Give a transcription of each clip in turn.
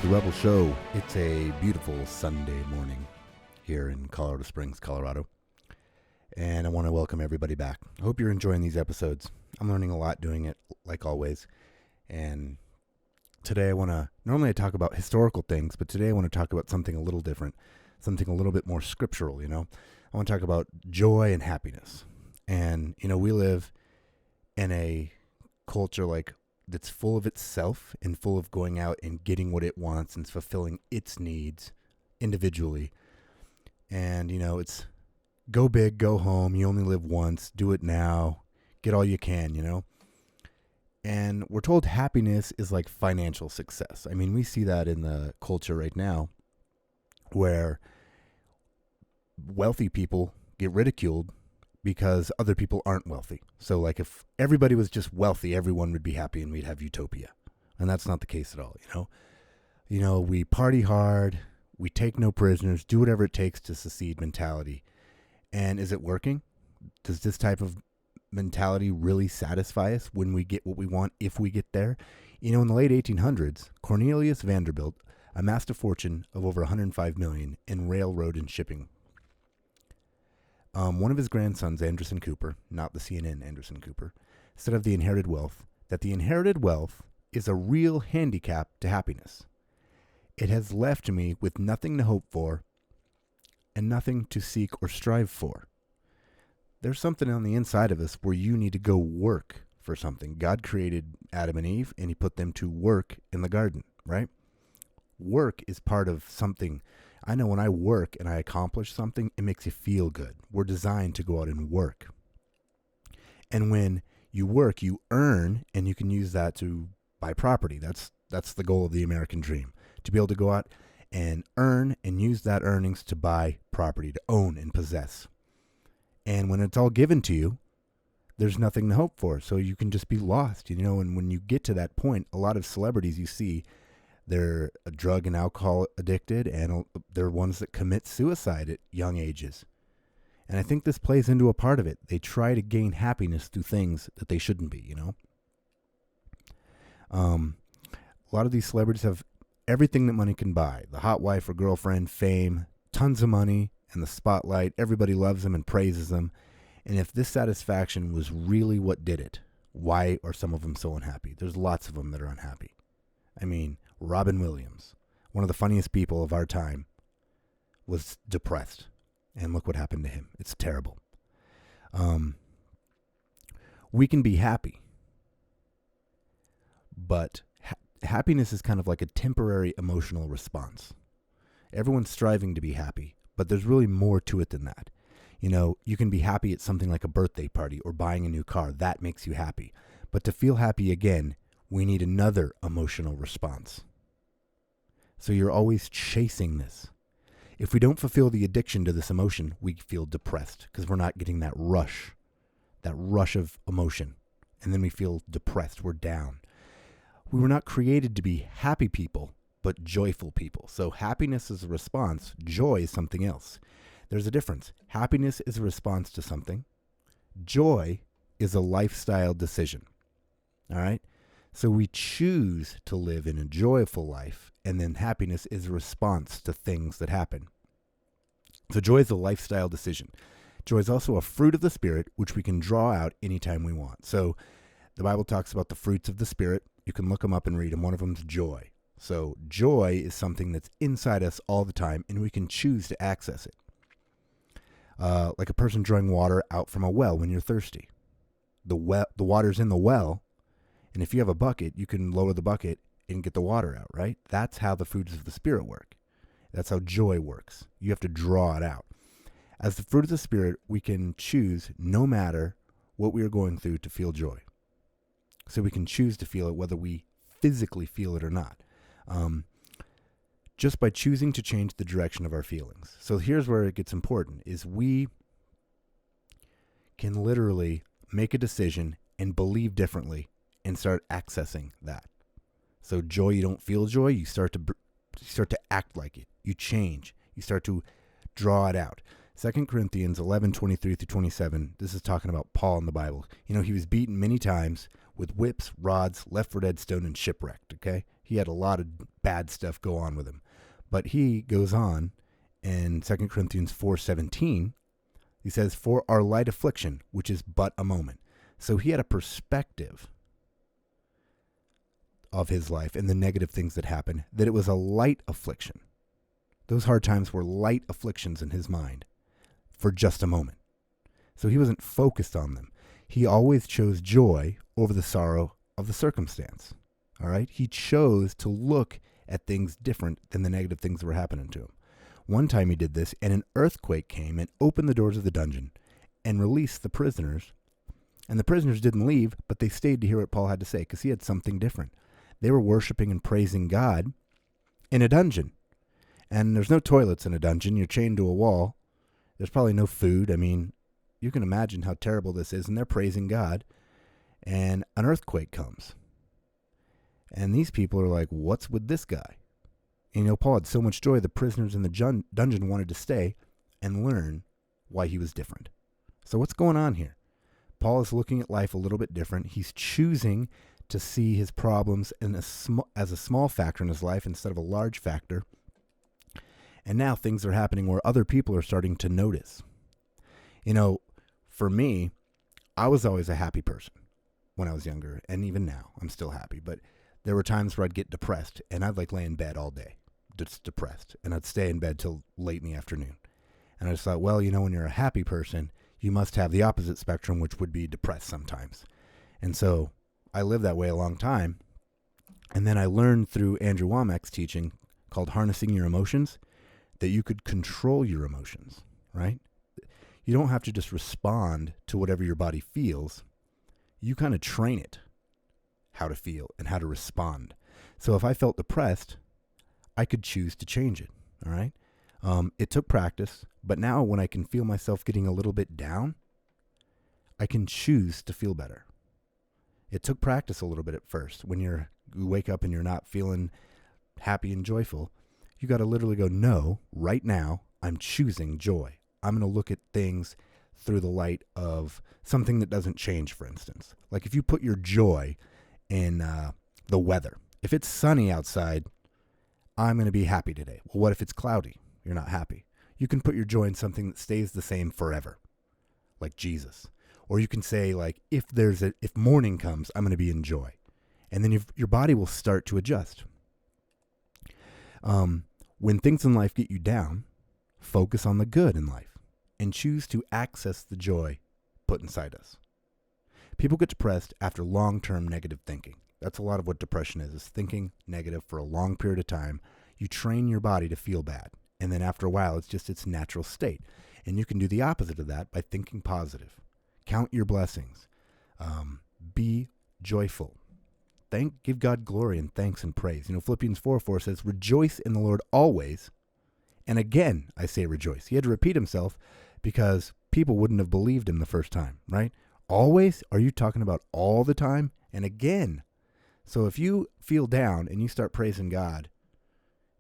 The Rebel Show. It's a beautiful Sunday morning here in Colorado Springs, Colorado. And I want to welcome everybody back. I hope you're enjoying these episodes. I'm learning a lot doing it, like always. And today normally I talk about historical things, but today I want to talk about something a little different, something a little bit more scriptural, I want to talk about joy and happiness. And, we live in a culture that's full of itself and full of going out and getting what it wants and fulfilling its needs individually. And, it's go big, go home. You only live once. Do it now. Get all you can, And we're told happiness is like financial success. I mean, we see that in the culture right now where wealthy people get ridiculed because other people aren't wealthy. So if everybody was just wealthy, everyone would be happy and we'd have utopia. And that's not the case at all, we party hard, we take no prisoners, do whatever it takes to secede mentality. And is it working? Does this type of mentality really satisfy us when we get what we want, if we get there? In the late 1800s, Cornelius Vanderbilt amassed a fortune of over $105 million in railroad and shipping. One of his grandsons, Anderson Cooper, not the CNN Anderson Cooper, said of the inherited wealth that the inherited wealth is a real handicap to happiness. It has left me with nothing to hope for and nothing to seek or strive for. There's something on the inside of us where you need to go work for something. God created Adam and Eve, and he put them to work in the garden, right? Work is part of something. I know when I work and I accomplish something, it makes you feel good. We're designed to go out and work. And when you work, you earn, and you can use that to buy property. That's the goal of the American dream, to be able to go out and earn and use that earnings to buy property, to own and possess. And when it's all given to you, there's nothing to hope for. So you can just be lost, and when you get to that point, a lot of celebrities you see, they're drug and alcohol addicted, and they're ones that commit suicide at young ages. And I think this plays into a part of it. They try to gain happiness through things that they shouldn't be, A lot of these celebrities have everything that money can buy. The hot wife or girlfriend, fame, tons of money, and the spotlight. Everybody loves them and praises them. And if this satisfaction was really what did it, why are some of them so unhappy? There's lots of them that are unhappy. I mean, Robin Williams, one of the funniest people of our time, was depressed. And look what happened to him. It's terrible. We can be happy. But happiness is kind of like a temporary emotional response. Everyone's striving to be happy, but there's really more to it than that. You can be happy at something like a birthday party or buying a new car. That makes you happy. But to feel happy again, we need another emotional response. So you're always chasing this. If we don't fulfill the addiction to this emotion, we feel depressed because we're not getting that rush of emotion. And then we feel depressed. We're down. We were not created to be happy people, but joyful people. So happiness is a response. Joy is something else. There's a difference. Happiness is a response to something. Joy is a lifestyle decision. All right? So we choose to live in a joyful life, and then happiness is a response to things that happen. So joy is a lifestyle decision. Joy is also a fruit of the Spirit, which we can draw out anytime we want. So the Bible talks about the fruits of the Spirit. You can look them up and read them. One of them is joy. So joy is something that's inside us all the time, and we can choose to access it. Like a person drawing water out from a well when you're thirsty. The water's in the well, and if you have a bucket, you can lower the bucket and get the water out, right? That's how the fruits of the Spirit work. That's how joy works. You have to draw it out. As the fruit of the Spirit, we can choose, no matter what we are going through, to feel joy. So we can choose to feel it whether we physically feel it or not. Just by choosing to change the direction of our feelings. So here's where it gets important, is we can literally make a decision and believe differently and start accessing that. So joy, you don't feel joy, you start to act like it. You change. You start to draw it out. 2 Corinthians 11:23-27, this is talking about Paul in the Bible. He was beaten many times with whips, rods, left for dead, stoned, and shipwrecked, okay? He had a lot of bad stuff go on with him. But he goes on in 2 Corinthians 4:17. He says, "For our light affliction, which is but a moment." So he had a perspective of his life and the negative things that happened, that it was a light affliction. Those hard times were light afflictions in his mind for just a moment. So he wasn't focused on them. He always chose joy over the sorrow of the circumstance. All right? He chose to look at things different than the negative things that were happening to him. One time he did this, and an earthquake came and opened the doors of the dungeon and released the prisoners. And the prisoners didn't leave, but they stayed to hear what Paul had to say, because he had something different. They were worshiping and praising God in a dungeon. And there's no toilets in a dungeon. You're chained to a wall. There's probably no food. I mean, you can imagine how terrible this is. And they're praising God. And an earthquake comes. And these people are like, what's with this guy? And Paul had so much joy, the prisoners in the dungeon wanted to stay and learn why he was different. So what's going on here? Paul is looking at life a little bit different. He's choosing to see his problems as a small factor in his life instead of a large factor. And now things are happening where other people are starting to notice. For me, I was always a happy person when I was younger, and even now, I'm still happy. But there were times where I'd get depressed, and I'd lay in bed all day, just depressed, and I'd stay in bed till late in the afternoon. And I just thought, well, when you're a happy person, you must have the opposite spectrum, which would be depressed sometimes. And so I lived that way a long time. And then I learned through Andrew Womack's teaching called Harnessing Your Emotions that you could control your emotions, right? You don't have to just respond to whatever your body feels. You kind of train it how to feel and how to respond. So if I felt depressed, I could choose to change it, all right? It took practice, but now when I can feel myself getting a little bit down, I can choose to feel better. It took practice a little bit at first. When you wake up and you're not feeling happy and joyful, you got to literally go, no, right now, I'm choosing joy. I'm going to look at things through the light of something that doesn't change, for instance. Like if you put your joy in the weather. If it's sunny outside, I'm going to be happy today. Well, what if it's cloudy? You're not happy. You can put your joy in something that stays the same forever, like Jesus. Or you can say, like, if morning comes, I'm going to be in joy. And then your body will start to adjust. When things in life get you down, focus on the good in life and choose to access the joy put inside us. People get depressed after long-term negative thinking. That's a lot of what depression is thinking negative for a long period of time. You train your body to feel bad. And then after a while, it's just its natural state. And you can do the opposite of that by thinking positive. Count your blessings. Be joyful. Give God glory and thanks and praise. Philippians 4:4 says, rejoice in the Lord always. And again, I say rejoice. He had to repeat himself because people wouldn't have believed him the first time, right? Always? Are you talking about all the time? And again. So if you feel down and you start praising God,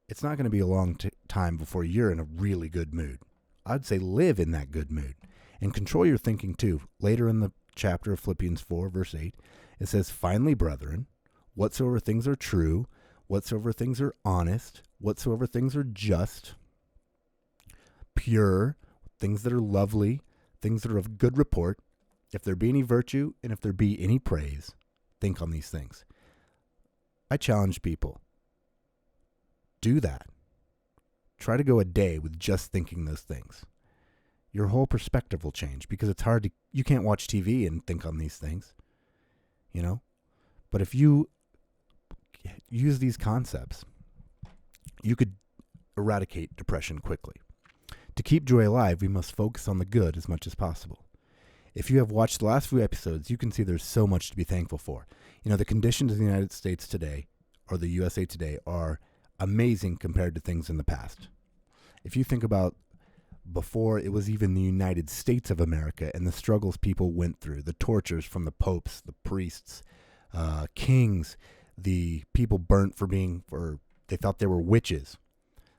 it's not going to be a long time before you're in a really good mood. I'd say live in that good mood and control your thinking too. Later in the chapter of Philippians 4, verse 8, it says, finally, brethren, whatsoever things are true, whatsoever things are honest, whatsoever things are just, pure, things that are lovely, things that are of good report, if there be any virtue and if there be any praise, think on these things. I challenge people. Do that. Try to go a day with just thinking those things. Your whole perspective will change because it's hard you can't watch TV and think on these things, But if you use these concepts, you could eradicate depression quickly. To keep joy alive, we must focus on the good as much as possible. If you have watched the last few episodes, you can see there's so much to be thankful for. The conditions in the United States today, or the USA today, are amazing compared to things in the past. If you think about before it was even the United States of America and the struggles people went through, the tortures from the popes, the priests, kings, the people burnt they thought they were witches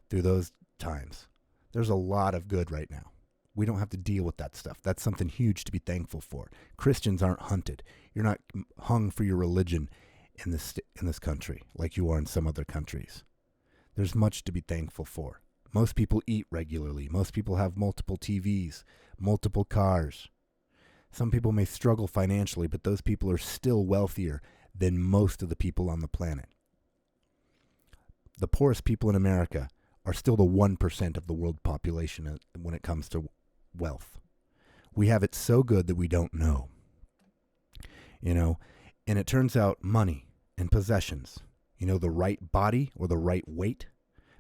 through those times. There's a lot of good right now. We don't have to deal with that stuff. That's something huge to be thankful for. Christians aren't hunted. You're not hung for your religion in this country like you are in some other countries. There's much to be thankful for. Most people eat regularly. Most people have multiple TVs, multiple cars. Some people may struggle financially, but those people are still wealthier than most of the people on the planet. The poorest people in America are still the 1% of the world population when it comes to wealth. We have it so good that we don't know. And it turns out money and possessions, the right body or the right weight,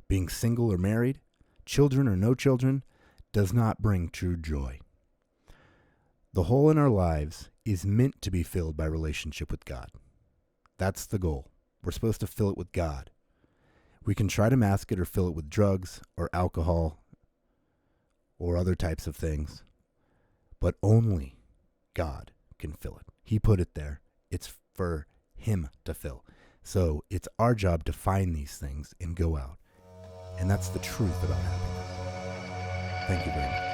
being single or married, children or no children, does not bring true joy. The hole in our lives is meant to be filled by relationship with God. That's the goal. We're supposed to fill it with God. We can try to mask it or fill it with drugs or alcohol or other types of things, but only God can fill it. He put it there. It's for Him to fill. So it's our job to find these things and go out. And that's the truth about happiness. Thank you very much.